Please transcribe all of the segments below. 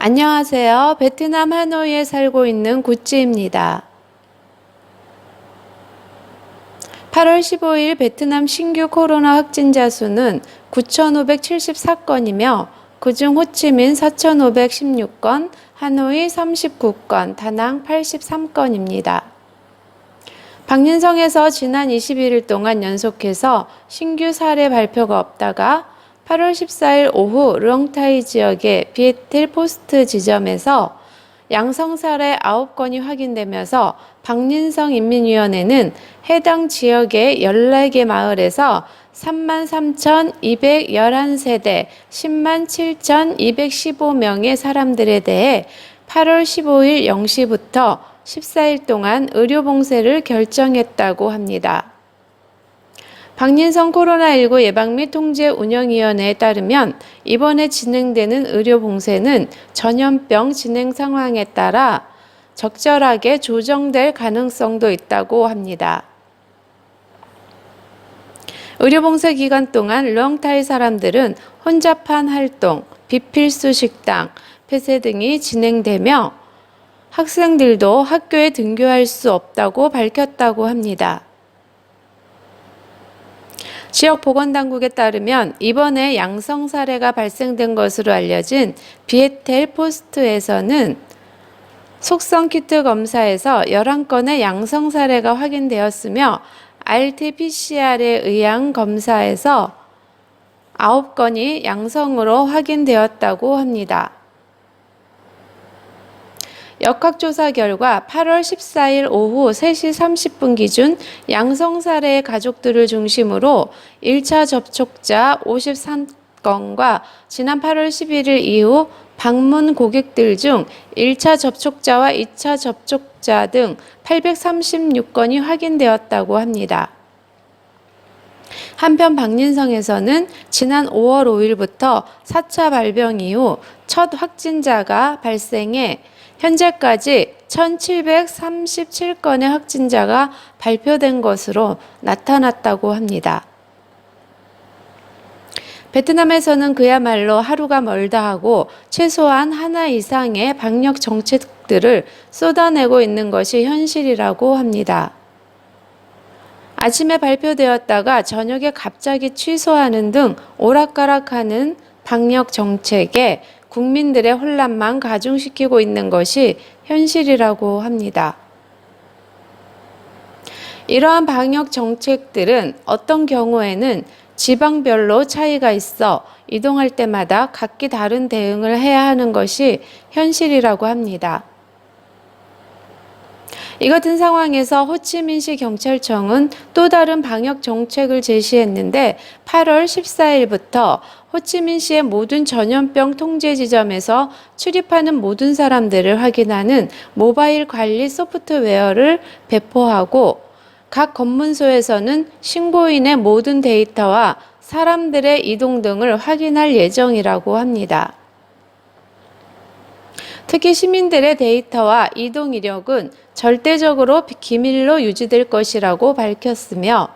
안녕하세요. 베트남 하노이에 살고 있는 구찌입니다. 8월 15일 베트남 신규 코로나 확진자 수는 9,574건이며 그중 호치민 4,516건, 하노이 39건, 다낭 83건입니다. 박린성에서 지난 21일 동안 연속해서 신규 사례 발표가 없다가 8월 14일 오후 르엉타이 지역의 비에텔 포스트 지점에서 양성 사례 9건이 확인되면서 박린성 인민위원회는 해당 지역의 14개 마을에서 33,211세대 10만 7,215명의 사람들에 대해 8월 15일 0시부터 14일 동안 의료봉쇄를 결정했다고 합니다. 박린성 코로나19 예방 및 통제 운영위원회에 따르면 이번에 진행되는 의료봉쇄는 전염병 진행 상황에 따라 적절하게 조정될 가능성도 있다고 합니다. 의료봉쇄 기간 동안 르엉타이 사람들은 혼잡한 활동, 비필수 식당, 폐쇄 등이 진행되며 학생들도 학교에 등교할 수 없다고 밝혔다고 합니다. 지역 보건당국에 따르면 이번에 양성 사례가 발생된 것으로 알려진 비에텔 포스트에서는 속성 키트 검사에서 11건의 양성 사례가 확인되었으며 RT-PCR에 의한 검사에서 9건이 양성으로 확인되었다고 합니다. 역학조사 결과 8월 14일 오후 3시 30분 기준 양성 사례의 가족들을 중심으로 1차 접촉자 53건과 지난 8월 11일 이후 방문 고객들 중 1차 접촉자와 2차 접촉자 등 836건이 확인되었다고 합니다. 한편 박린성에서는 지난 5월 5일부터 4차 발병 이후 첫 확진자가 발생해 현재까지 1,737건의 확진자가 발표된 것으로 나타났다고 합니다. 베트남에서는 그야말로 하루가 멀다 하고 최소한 하나 이상의 방역 정책들을 쏟아내고 있는 것이 현실이라고 합니다. 아침에 발표되었다가 저녁에 갑자기 취소하는 등 오락가락하는 방역 정책에 국민들의 혼란만 가중시키고 있는 것이 현실이라고 합니다. 이러한 방역 정책들은 어떤 경우에는 지방별로 차이가 있어 이동할 때마다 각기 다른 대응을 해야 하는 것이 현실이라고 합니다. 이 같은 상황에서 호치민시 경찰청은 또 다른 방역 정책을 제시했는데 8월 14일부터 호치민시의 모든 전염병 통제 지점에서 출입하는 모든 사람들을 확인하는 모바일 관리 소프트웨어를 배포하고 각 검문소에서는 신고인의 모든 데이터와 사람들의 이동 등을 확인할 예정이라고 합니다. 특히 시민들의 데이터와 이동 이력은 절대적으로 기밀로 유지될 것이라고 밝혔으며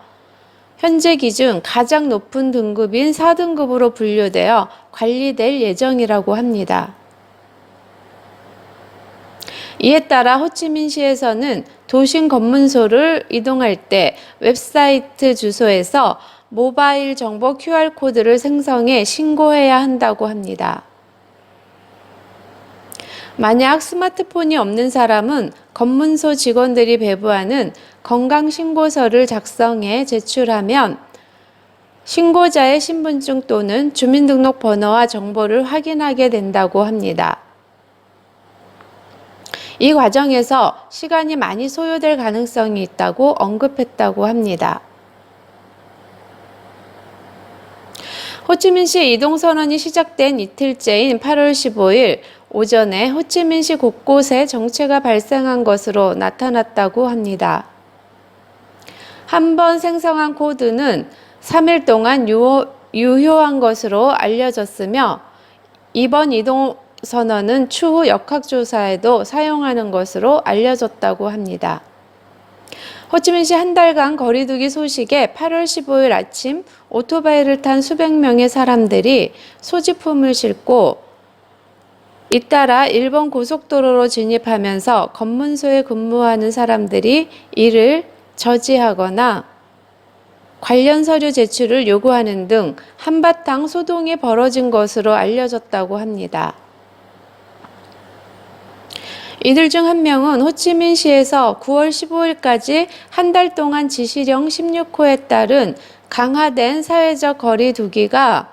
현재 기준 가장 높은 등급인 4등급으로 분류되어 관리될 예정이라고 합니다. 이에 따라 호치민시에서는 도심 검문소를 이동할 때 웹사이트 주소에서 모바일 정보 QR코드를 생성해 신고해야 한다고 합니다. 만약 스마트폰이 없는 사람은 검문소 직원들이 배부하는 건강신고서를 작성해 제출하면 신고자의 신분증 또는 주민등록번호와 정보를 확인하게 된다고 합니다. 이 과정에서 시간이 많이 소요될 가능성이 있다고 언급했다고 합니다. 호치민시 이동선언이 시작된 이틀째인 8월 15일 오전에 호치민시 곳곳에 정체가 발생한 것으로 나타났다고 합니다. 한 번 생성한 코드는 3일 동안 유효한 것으로 알려졌으며 이번 이동선언은 추후 역학조사에도 사용하는 것으로 알려졌다고 합니다. 호치민시 한 달간 거리두기 소식에 8월 15일 아침 오토바이를 탄 수백 명의 사람들이 소지품을 싣고 잇따라 일본 고속도로로 진입하면서 검문소에 근무하는 사람들이 이를 저지하거나 관련 서류 제출을 요구하는 등 한바탕 소동이 벌어진 것으로 알려졌다고 합니다. 이들 중 한 명은 호치민시에서 9월 15일까지 한 달 동안 지시령 16호에 따른 강화된 사회적 거리 두기가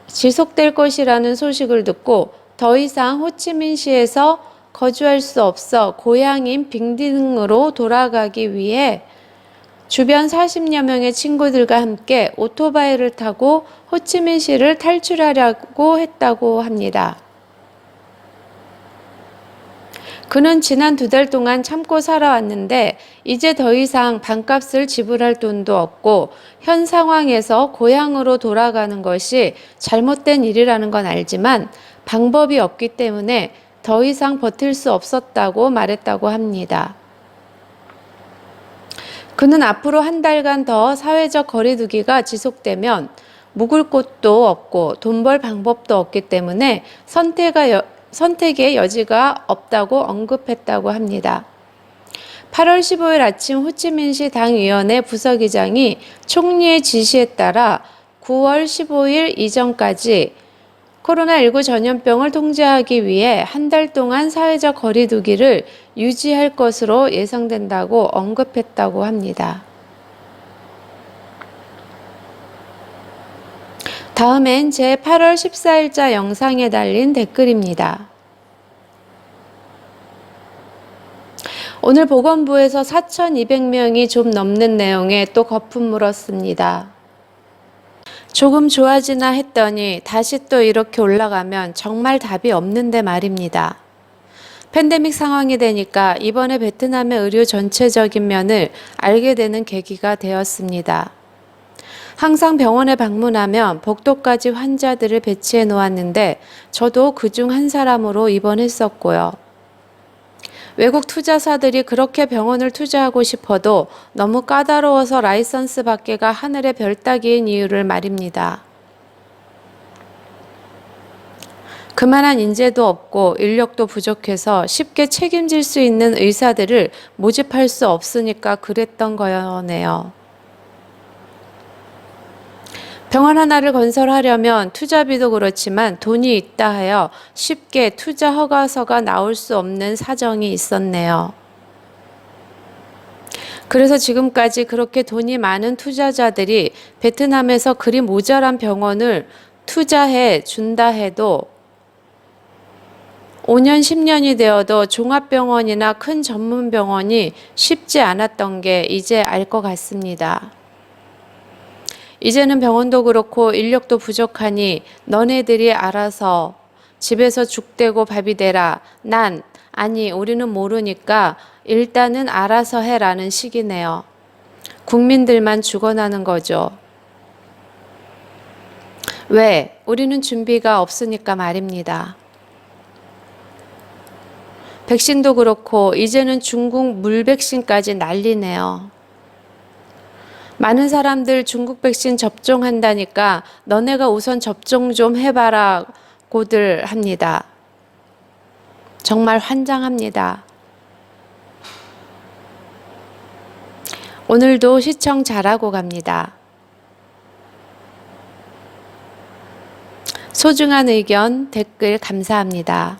지속될 것이라는 소식을 듣고 더 이상 호치민시에서 거주할 수 없어 고향인 빙딩으로 돌아가기 위해 주변 40여 명의 친구들과 함께 오토바이를 타고 호치민시를 탈출하려고 했다고 합니다. 그는 지난 2달 동안 참고 살아왔는데 이제 더 이상 반값을 지불할 돈도 없고 현 상황에서 고향으로 돌아가는 것이 잘못된 일이라는 건 알지만 방법이 없기 때문에 더 이상 버틸 수 없었다고 말했다고 합니다. 그는 앞으로 한 달간 더 사회적 거리두기가 지속되면 묵을 곳도 없고 돈 벌 방법도 없기 때문에 선택의 여지가 없다고 언급했다고 합니다. 8월 15일 아침 호치민시 당위원회 부서기장이 총리의 지시에 따라 9월 15일 이전까지 코로나19 전염병을 통제하기 위해 한 달 동안 사회적 거리두기를 유지할 것으로 예상된다고 언급했다고 합니다. 다음엔 제 8월 14일자 영상에 달린 댓글입니다. 오늘 보건부에서 4,200명이 좀 넘는 내용에 또 거품 물었습니다. 조금 좋아지나 했더니 다시 또 이렇게 올라가면 정말 답이 없는데 말입니다. 팬데믹 상황이 되니까 이번에 베트남의 의료 전체적인 면을 알게 되는 계기가 되었습니다. 항상 병원에 방문하면 복도까지 환자들을 배치해 놓았는데 저도 그중 한 사람으로 입원했었고요. 외국 투자사들이 그렇게 병원을 투자하고 싶어도 너무 까다로워서 라이선스 받기가 하늘의 별 따기인 이유를 말입니다. 그만한 인재도 없고 인력도 부족해서 쉽게 책임질 수 있는 의사들을 모집할 수 없으니까 그랬던 거네요. 병원 하나를 건설하려면 투자비도 그렇지만 돈이 있다 하여 쉽게 투자 허가서가 나올 수 없는 사정이 있었네요. 그래서 지금까지 그렇게 돈이 많은 투자자들이 베트남에서 그리 모자란 병원을 투자해 준다 해도 5년, 10년이 되어도 종합병원이나 큰 전문병원이 쉽지 않았던 게 이제 알 것 같습니다. 이제는 병원도 그렇고 인력도 부족하니 너네들이 알아서 집에서 죽되고 밥이 되라. 아니 우리는 모르니까 일단은 알아서 해라는 식이네요. 국민들만 죽어나는 거죠. 왜? 우리는 준비가 없으니까 말입니다. 백신도 그렇고 이제는 중국 물백신까지 난리네요. 많은 사람들 중국 백신 접종한다니까 너네가 우선 접종 좀 해봐라 고들 합니다. 정말 환장합니다. 오늘도 시청 잘하고 갑니다. 소중한 의견, 댓글 감사합니다.